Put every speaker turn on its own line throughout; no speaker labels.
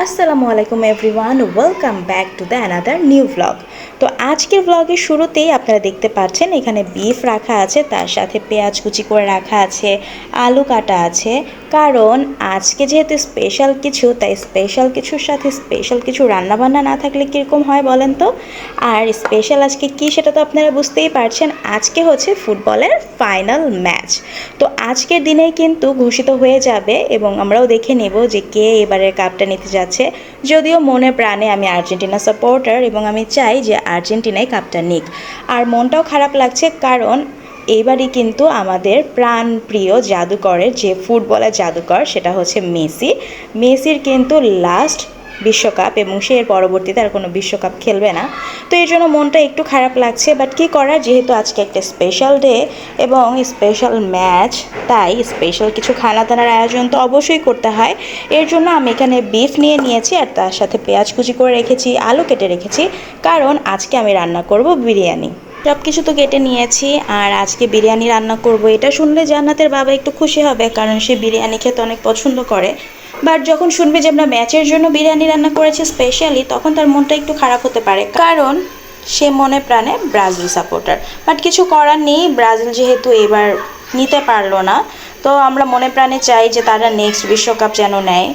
আসসালামু আলাইকুম everyone, welcome back to the another new vlog. তো আজকের ভ্লগের শুরুতেই আপনারা দেখতে পাচ্ছেন এখানে বিফ রাখা আছে, তার সাথে পেঁয়াজ কুচি করে রাখা আছে, আলু কাটা আছে। কারণ আজকে যেহেতু স্পেশাল কিছু, তাই স্পেশাল কিছুর সাথে স্পেশাল কিছু রান্নাবান্না না থাকলে কীরকম হয় বলেন তো। আর স্পেশাল আজকে কি সেটা তো আপনারা বুঝতেই পারছেন, আজকে হচ্ছে ফুটবলের ফাইনাল ম্যাচ। তো আজকের দিনেই কিন্তু ঘোষিত হয়ে যাবে এবং আমরাও দেখে নেব যে কে এবারের কাপটা নিতে যাচ্ছে। যদিও মনে প্রাণে আমি আর্জেন্টিনা সাপোর্টার এবং আমি চাই যে আর্জেন্টিনাই কাপটা নিক। আর মনটাও খারাপ লাগছে কারণ এইবারই কিন্তু আমাদের প্রাণপ্রিয় জাদুকরের যে ফুটবলের জাদুকর সেটা হচ্ছে মেসির কিন্তু লাস্ট বিশ্বকাপ এবং সে এর পরবর্তীতে আর কোনো বিশ্বকাপ খেলবে না। তো এর জন্য মনটা একটু খারাপ লাগছে, বাট কী করার, যেহেতু আজকে একটা স্পেশাল ডে এবং স্পেশাল ম্যাচ, তাই স্পেশাল কিছু খানা দানার আয়োজন তো অবশ্যই করতে হয়। এর জন্য আমি এখানে বিফ নিয়ে নিয়েছি আর তার সাথে পেঁয়াজ কুচি করে রেখেছি, আলু কেটে রেখেছি, কারণ আজকে আমি রান্না করব বিরিয়ানি। সব কিছু তো কেটে নিয়েছি আর আজকে বিরিয়ানি রান্না করব। এটা শুনলে জান্নাতের বাবা একটু খুশি হবে, কারণ সে বিরিয়ানি খেতে অনেক পছন্দ করে। বাট যখন শুনবে যে আমরা ম্যাচের জন্য বিরিয়ানি রান্না করেছি স্পেশালি, তখন তার মনটা একটু খারাপ হতে পারে, কারণ সে মনে প্রাণে ব্রাজিল সাপোর্টার। বাট কিছু করার নেই, ব্রাজিল যেহেতু এবার নিতে পারলো না, তো আমরা মনে প্রাণে চাই যে তারা নেক্সট বিশ্বকাপ যেন নেয়।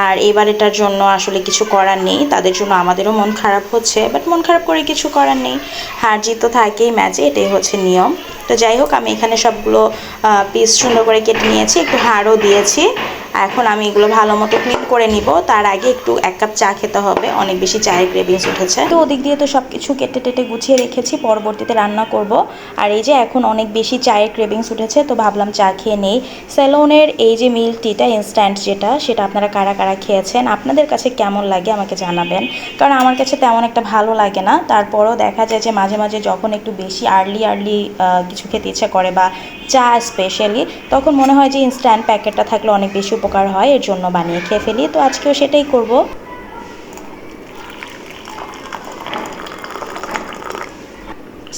আর এবার এটার জন্য আসলে কিছু করার নেই, তাদের জন্য আমাদেরও মন খারাপ হচ্ছে, বাট মন খারাপ করে কিছু করার নেই। হার জিত তো থাকেই ম্যাচে, এটাই হচ্ছে নিয়ম। তো যাই হোক, আমি এখানে সবগুলো পিস সুন্দর করে কেটে নিয়েছি, একটু হাড়ও দিয়েছি। এখন আমি এগুলো ভালো মতো ক্লিন করে নিব। তার আগে একটু 1 কাপ চা খেতে হবে, অনেক বেশি চায়ের ক্রেভিংস উঠেছে। তো ওদিক দিয়ে তো সব কিছু কেটে টেটে গুছিয়ে রেখেছি, পরবর্তীতে রান্না করব। আর এই যে এখন অনেক বেশি চায়ের ক্রেভিংস উঠেছে, তো ভাবলাম চা খেয়ে নেই। সেলোনের এই যে মিল্ক টিটা ইনস্ট্যান্ট যেটা, সেটা আপনারা কারা কারা খেয়েছেন, আপনাদের কাছে কেমন লাগে আমাকে জানাবেন। কারণ আমার কাছে তেমন একটা ভালো লাগে না, তারপরও দেখা যায় যে মাঝে মাঝে যখন একটু বেশি আর্লি কিছু খেতে ইচ্ছা করে বা চা স্পেশালি, তখন মনে হয় যে ইনস্ট্যান্ট প্যাকেটটা থাকলে অনেক বেশি উপকার হয়, এর জন্য বানিয়ে খেয়ে ফেলি। তো আজকেও সেটাই করব।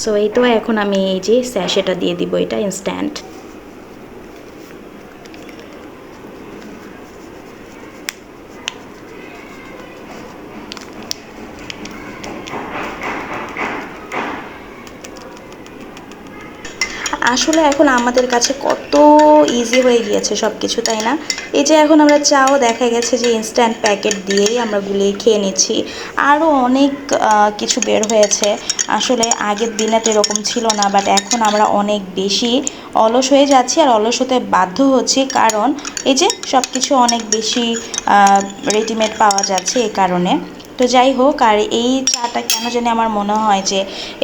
সো এই তো এখন আমি এই যে স্যাশেটা দিয়ে দিব, এটা ইনস্ট্যান্ট। আসলে এখন আমাদের কাছে কত ইজি হয়ে গিয়েছে সব কিছু, তাই না? এই যে এখন আমরা চাও দেখা গেছে যে ইনস্ট্যান্ট প্যাকেট দিয়েই আমরা গুলিয়ে খেয়ে নিচ্ছি। আরও অনেক কিছু বের হয়েছে। আসলে আগের দিনে তো এরকম ছিল না, বাট এখন আমরা অনেক বেশি অলস হয়ে যাচ্ছি আর অলস হতে বাধ্য হচ্ছি, কারণ এই যে সব কিছু অনেক বেশি রেডিমেড পাওয়া যাচ্ছে এই কারণে। তো যাই হোক, আর এই চাটা কেন জানি আমার মনে হয় যে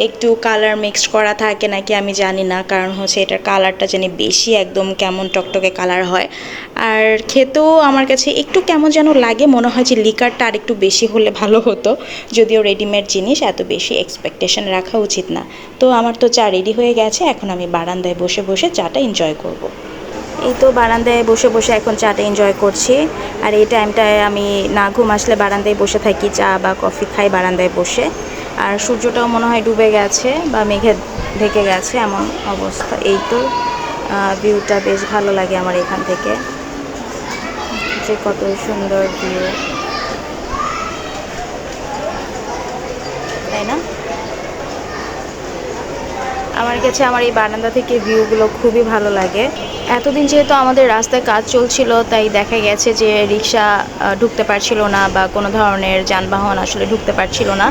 একটু কালার মিক্সড করা থাকে নাকি আমি জানি না, কারণ হচ্ছে এটার কালারটা জানি বেশি একদম কেমন টকটকে কালার হয়। আর খেতেও আমার কাছে একটু কেমন যেন লাগে, মনে হয় যে লিকারটা আর একটু বেশি হলে ভালো হতো। যদিও রেডিমেড জিনিস এত বেশি এক্সপেকটেশন রাখা উচিত না। তো আমার তো চা রেডি হয়ে গেছে, এখন আমি বারান্দায় বসে বসে চাটা এনজয় করব। এই তো বারান্দায় বসে বসে এখন চাটা এনজয় করছি। আর এই টাইমটায় আমি না ঘুম আসলে বারান্দায় বসে থাকি, চা বা কফি খাই বারান্দায় বসে। আর সূর্যটাও মনে হয় ডুবে গেছে বা মেঘে ঢেকে গেছে, এমন অবস্থা। এই তো ভিউটা বেশ ভালো লাগে আমার এখান থেকে, যে কত সুন্দর ভিউ, তাই না? আমার কাছে আমার এই বারান্দা থেকে ভিউগুলো খুবই ভালো লাগে। এতদিন যেহেতু আমাদের রাস্তায় কাজ চলছিল, তাই দেখা গেছে যে রিক্সা ঢুকতে পারছিল না বা কোনো ধরনের যানবাহন আসলে ঢুকতে পারছিল না,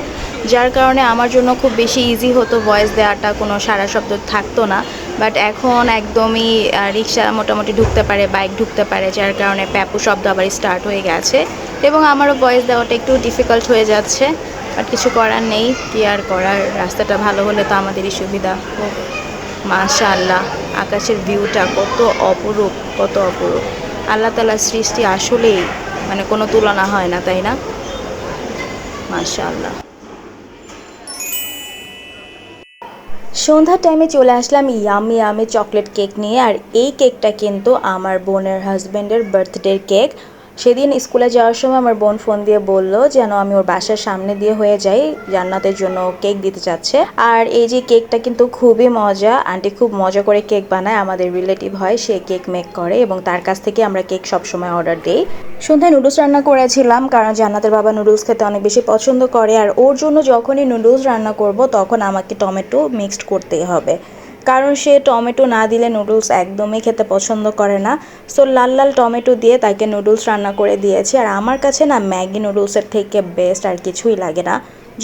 যার কারণে আমার জন্য খুব বেশি ইজি হতো ভয়েস দেওয়াটা, কোনো সারা শব্দ থাকতো না। বাট এখন একদমই রিক্সা মোটামুটি ঢুকতে পারে, বাইক ঢুকতে পারে, যার কারণে প্যাপু শব্দ আবার স্টার্ট হয়ে গেছে এবং আমারও ভয়েস দেওয়াটা একটু ডিফিকাল্ট হয়ে যাচ্ছে। বাট কিছু করার নেই, কি আর করার, রাস্তাটা ভালো হলে তো আমাদেরই সুবিধা। মাশাআল্লাহ, আকাশের ভিউটা কত অপরূপ, কত অপরূপ। আল্লাহ তাআলার সৃষ্টি আসলেই মানে কোনো তুলনা হয় না, তাই না? মাশাআল্লাহ। সন্ধ্যার টাইমে চলে আসলাম ইয়ামি চকলেট কেক নিয়ে। আর এই কেকটা কিন্তু আমার বোনের হাজব্যান্ডের বার্থডের কেক। সেদিন স্কুলে যাওয়ার সময় আমার বোন ফোন দিয়ে বলল যেন আমি ওর বাসার সামনে দিয়ে হয়ে যাই, জান্নাতের জন্য কেক দিতে চাচ্ছে। আর এই যে কেকটা কিন্তু খুবই মজা, আন্টি খুব মজা করে কেক বানায়, আমাদের রিলেটিভ হয়, সে কেক মেক করে এবং তার কাছ থেকে আমরা কেক সবসময় অর্ডার দিই। সন্ধ্যায় নুডলস রান্না করেছিলাম কারণ জান্নাতের বাবা নুডলস খেতে অনেক বেশি পছন্দ করে, আর ওর জন্য যখনই নুডলস রান্না করব তখন আমাকে টমেটো মিক্সড করতেই হবে, কারণ সে টমেটো না দিলে নুডলস একদমই খেতে পছন্দ করে না। সো লাল লাল টমেটো দিয়ে তাকে নুডলস রান্না করে দিয়েছি। আর আমার কাছে না ম্যাগি নুডলসের থেকে বেস্ট আর কিছুই লাগে না,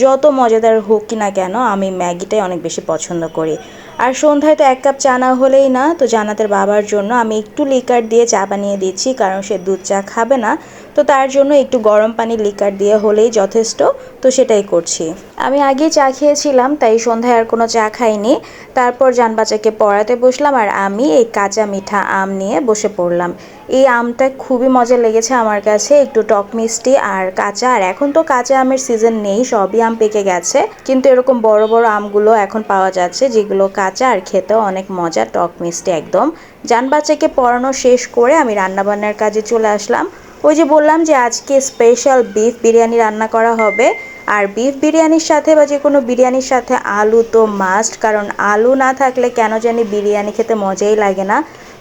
যত মজাদার হোক কি না কেন আমি ম্যাগিটাই অনেক বেশি পছন্দ করি। আর সন্ধ্যায় তো 1 কাপ চা না হলেই না, তো জান্নাতের বাবার জন্য আমি একটু লিকার দিয়ে চা বানিয়ে দিচ্ছি, কারণ সে দুধ চা খাবে না, তো তার জন্য একটু গরম পানি লিকার দিয়ে হলেই যথেষ্ট, তো সেটাই করছি। আমি আগেই চা খেয়েছিলাম, তাই সন্ধ্যায় আর কোনো চা খাইনি। তারপর জানবাচাকে পড়াতে বসলাম আর আমি এই কাঁচা মিঠা আম নিয়ে বসে পড়লাম। এই আমটা খুবই মজা লেগেছে আমার কাছে, একটু টক মিষ্টি আর কাঁচা। আর এখন তো কাঁচা আমের সিজন নেই, সবই আম পেকে গেছে, কিন্তু এরকম বড় বড় আমগুলো এখন পাওয়া যাচ্ছে যেগুলো কাঁচা আর খেতেও অনেক মজা, টক মিষ্টি একদম। জানবাচাকে পড়ানো শেষ করে আমি রান্নাবান্নার কাজে চলে আসলাম। ওই যে বললাম যে আজকে স্পেশাল বিফ বিরিয়ানি রান্না করা হবে, আর বিফ বিরিয়ানির সাথে বা যে কোনো বিরিয়ানির সাথে আলু তো মাস্ট, কারণ আলু না থাকলে কেন জানি বিরিয়ানি খেতে মজাই লাগে না,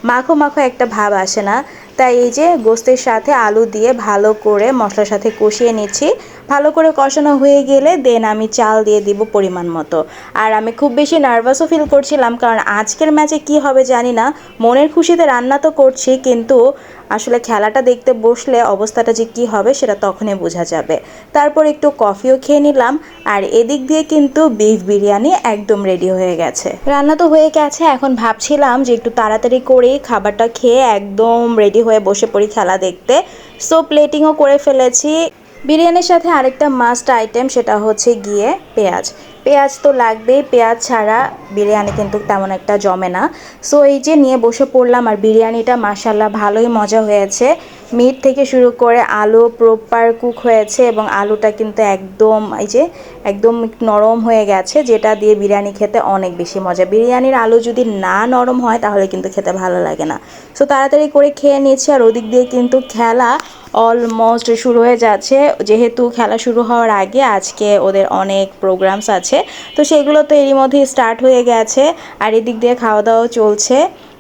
মাখো মাখো একটা ভাব আসে না। তাই এই যে গোস্তের সাথে আলু দিয়ে ভালো করে মশলার সাথে কষিয়ে নিচ্ছি। ভালো করে কষানো হয়ে গেলে দেন আমি চাল দিয়ে দিব পরিমাণ মতো। আর আমি খুব বেশি নার্ভাসও ফিল করছিলাম, কারণ আজকের ম্যাচে কি হবে জানি না, মনের খুশিতে রান্না তো করছি, কিন্তু আসলে খেলাটা দেখতে বসলে অবস্থাটা যে কি হবে সেটা তখনই বোঝা যাবে। তারপর একটু কফিও খেয়ে নিলাম, আর এদিক দিয়ে কিন্তু বিফ বিরিয়ানি একদম রেডি হয়ে গেছে। রান্না তো হয়ে গেছে, এখন ভাবছিলাম যে একটু তাড়াতাড়ি করে খাবারটা খেয়ে একদম রেডি হয়ে বসে পড়ি খেলা দেখতে। সো প্লেটিংও করে ফেলেছি। বিরিয়ানির সাথে আরেকটা মাস্ট আইটেম, সেটা হচ্ছে গিয়ে পেঁয়াজ। পেঁয়াজ তো লাগবেই, পেঁয়াজ ছাড়া বিরিয়ানি কিন্তু তেমন একটা জমে না। সো এই যে নিয়ে বসে পড়লাম, আর বিরিয়ানিটা মাশাল্লাহ ভালোই মজা হয়েছে। মিট থেকে শুরু করে আলু প্রপার কুক হয়েছে, এবং আলুটা কিন্তু একদম এই যে একদম নরম হয়ে গেছে, যেটা দিয়ে বিরিয়ানি খেতে অনেক বেশি মজা। বিরিয়ানির আলু যদি না নরম হয় তাহলে কিন্তু খেতে ভালো লাগে না। সো তাড়াতাড়ি করে খেয়ে নিচ্ছি, আর ওদিক দিয়ে কিন্তু খেলা অলমোস্ট শুরু হয়ে যাচ্ছে। যেহেতু খেলা শুরু হওয়ার আগে আজকে ওদের অনেক প্রোগ্রামস আছে, তো সেগুলো তো এরই মধ্যে স্টার্ট হয়ে গেছে, আর এদিক দিয়ে খাওয়া দাওয়াও চলছে।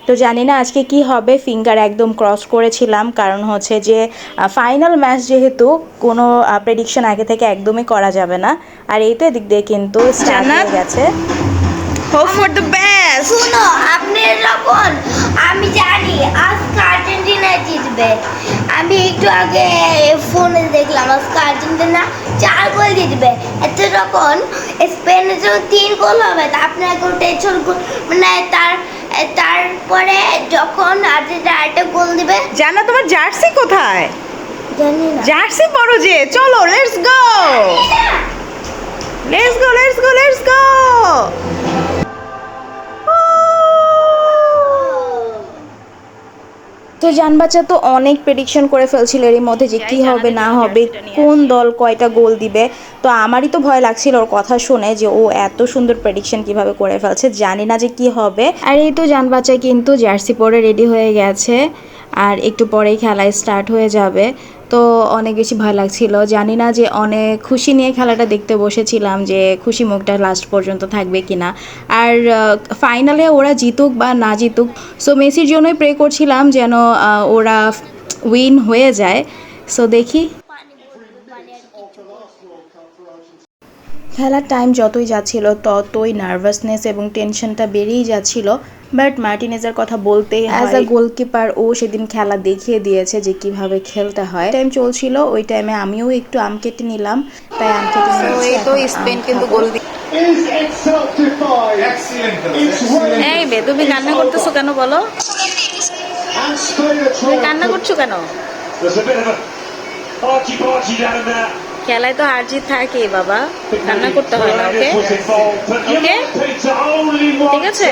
তো জানি না আজকে কি হবে, ফিঙ্গার একদম ক্রস করেছিলাম, কারণ হচ্ছে যে ফাইনাল ম্যাচ যেহেতু কোনো প্রেডিকশন আগে থেকে একদমই করা যাবে না। আর এই তো এদিক দিয়ে কিন্তু স্টার্ট হয়ে গেছে।
Hope for the best.
শুনো, আপনি যখন আমি জানি আজকে আর্জেন্টিনা জিতবে, আমি একটু আগে ফোনে দেখলাম আজকে আর্জেন্টিনা 4 গোল জিতবে, এতে যখন স্পেনের যখন 3 গোল হবে তা আপনি এখন টেনশন মানে তারপরে যখন আর্জেন্টিনা আরেকটা গোল দিবে।
জানা তোমার জার্সি কোথায়?
জানি না।
জার্সি পরো যে, চলো let's go let's go let's go let's go.
তো জানবাচ্চা তো অনেক প্রেডিকশন করে ফেলছিল এর মধ্যে যে কি হবে না হবে, কোন দল কয়টা গোল দিবে। তো আমারই তো ভয় লাগছিল ওর কথা শুনে যে ও এত সুন্দর প্রেডিকশন কিভাবে করে ফেলছে, জানি না যে কি হবে। আর এই তো জানবাচ্চা কিন্তু জার্সি পরে রেডি হয়ে গেছে, আর একটু পরেই খেলা স্টার্ট হয়ে যাবে। তো অনেক বেশি ভয় লাগছিল, জানি না যে অনেক খুশি নিয়ে খেলাটা দেখতে বসেছিলাম যে খুশি মুখটা লাস্ট পর্যন্ত থাকবে কিনা। আর ফাইনালে ওরা জিতুক বা না জিতুক, সো মেসির জন্যই প্রে করছিলাম যেন ওরা উইন হয়ে যায়। সো দেখি। খেলার টাইম যতই যাচ্ছিল ততই নার্ভাসনেস এবং টেনশনটা বেড়েই যাচ্ছিল, বাট মার্টিনেজের কথা বলতেই হয়, অ্যাজ আ গোলকিপার ও সেদিন খেলা দেখিয়ে দিয়েছে যে কিভাবে খেলতে হয়। টাইম চলছিল, ওই টাইমে আমিও একটু আম কেটে নিলাম, তাই আম কেটে নিয়েছি।
এই তো স্পেন কিন্তু গোল দিয়ে। এই বে, তুমি কান্না করতেছো কেন বলো? তুমি কান্না করছো কেন? খেলায় তো হার জিত থাকে বাবা, কান্না করতে হয় না। ওকে ওকে, ঠিক আছে।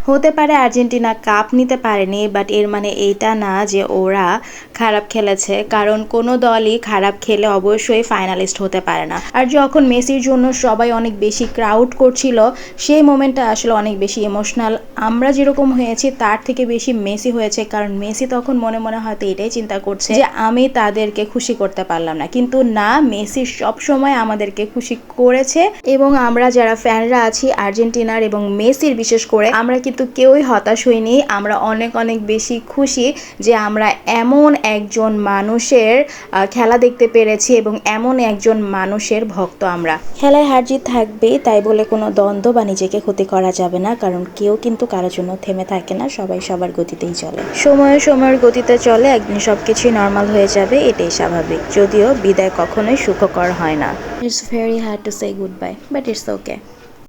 হতে পারে আর্জেন্টিনা কাপ নিতে পারেনি, বাট এর মানে এইটা না যে ওরা খারাপ খেলেছে, কারণ কোনো দলই খারাপ খেলে অবশ্যই ফাইনালিস্ট হতে পারে না। আর যখন মেসির জন্য সবাই অনেক বেশি ক্রাউড করছিল, সেই মোমেন্টটা আসলে অনেক বেশি ইমোশনাল। আমরা যেরকম হয়েছি তার থেকে বেশি মেসি হয়েছে, কারণ মেসি তখন মনে মনে হয়তো এটাই চিন্তা করছে যে আমি তাদেরকে খুশি করতে পারলাম না, কিন্তু না, মেসি সব সময় আমাদেরকে খুশি করেছে। এবং আমরা যারা ফ্যানরা আছি আর্জেন্টিনার এবং মেসির বিশেষ করে, আমরা কিন্তু কেউই হতাশ হইনি। আমরা অনেক অনেক বেশি খুশি যে আমরা এমন একজন মানুষের খেলা দেখতে পেরেছি এবং এমন একজন মানুষের ভক্ত আমরা। খেলায় হার জিত থাকবেই, তাই বলে কোনো দ্বন্দ্ব বা নিজেকে ক্ষতি করা যাবে না, কারণ কেউ কিন্তু কারোর জন্য থেমে থাকে না, সবাই সবার গতিতেই চলে। সময়ের গতিতে চলে, একদিন সবকিছুই নর্মাল হয়ে যাবে, এটাই স্বাভাবিক। যদিও বিদায় কখনোই সুখকর হয় না। It's very hard to say good bye, but it's okay.